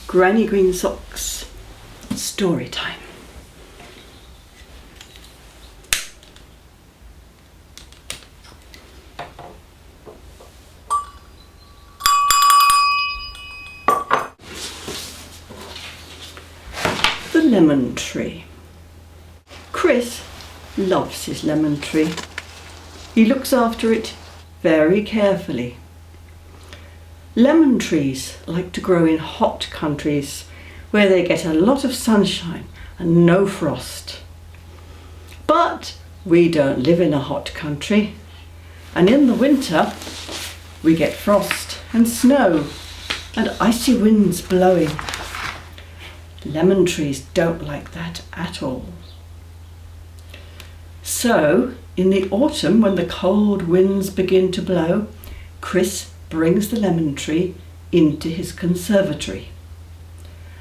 Granny Greensocks Story Time. The lemon tree. Chris loves his lemon tree. He looks after it very carefully. Lemon trees like to grow in hot countries where they get a lot of sunshine and no frost. But we don't live in a hot country, and in the winter we get frost and snow and icy winds blowing. Lemon trees don't like that at all. So, in the autumn, when the cold winds begin to blow, Chris brings the lemon tree into his conservatory.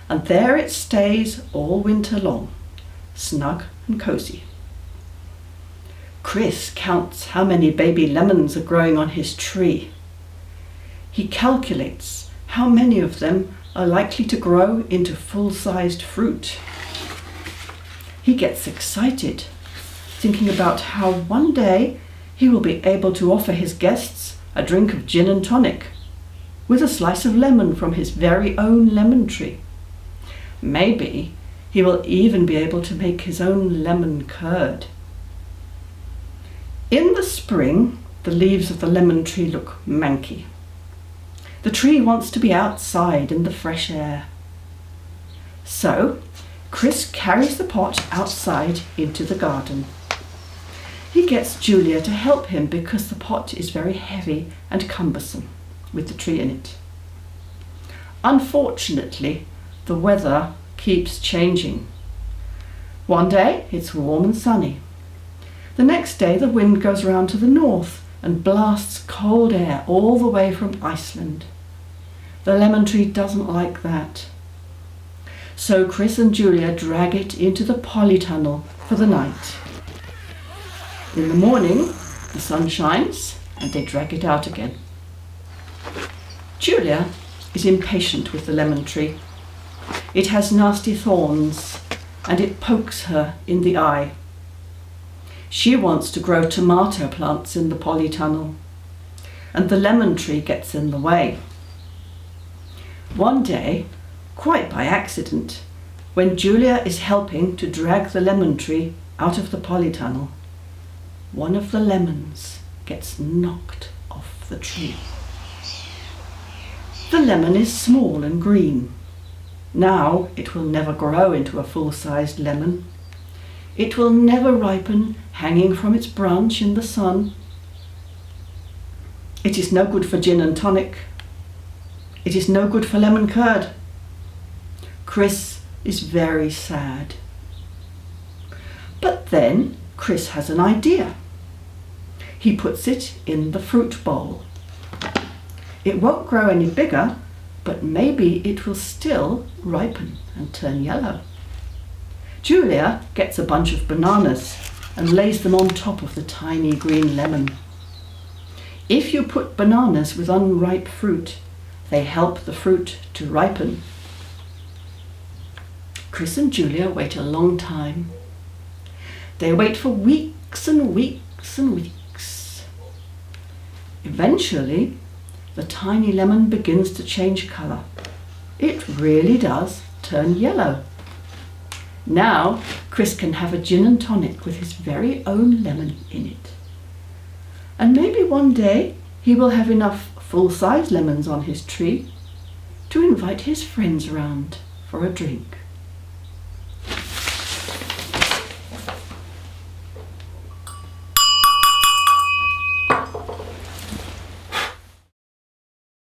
And there it stays all winter long, snug and cosy. Chris counts how many baby lemons are growing on his tree. He calculates how many of them are likely to grow into full-sized fruit. He gets excited, thinking about how one day he will be able to offer his guests a drink of gin and tonic with a slice of lemon from his very own lemon tree. Maybe he will even be able to make his own lemon curd. In the spring, the leaves of the lemon tree look manky. The tree wants to be outside in the fresh air. So, Chris carries the pot outside into the garden. He gets Julia to help him because the pot is very heavy and cumbersome with the tree in it. Unfortunately, the weather keeps changing. One day it's warm and sunny. The next day the wind goes round to the north and blasts cold air all the way from Iceland. The lemon tree doesn't like that. So Chris and Julia drag it into the polytunnel for the night. In the morning, the sun shines and they drag it out again. Julia is impatient with the lemon tree. It has nasty thorns and it pokes her in the eye. She wants to grow tomato plants in the polytunnel, and the lemon tree gets in the way. One day, quite by accident, when Julia is helping to drag the lemon tree out of the polytunnel, one of the lemons gets knocked off the tree. The lemon is small and green. Now it will never grow into a full-sized lemon. It will never ripen hanging from its branch in the sun. It is no good for gin and tonic. It is no good for lemon curd. Chris is very sad. But then Chris has an idea. He puts it in the fruit bowl. It won't grow any bigger, but maybe it will still ripen and turn yellow. Julia gets a bunch of bananas and lays them on top of the tiny green lemon. If you put bananas with unripe fruit, they help the fruit to ripen. Chris and Julia wait a long time. They wait for weeks and weeks and weeks. Eventually, the tiny lemon begins to change colour. It really does turn yellow. Now, Chris can have a gin and tonic with his very own lemon in it. And maybe one day he will have enough full-size lemons on his tree to invite his friends around for a drink.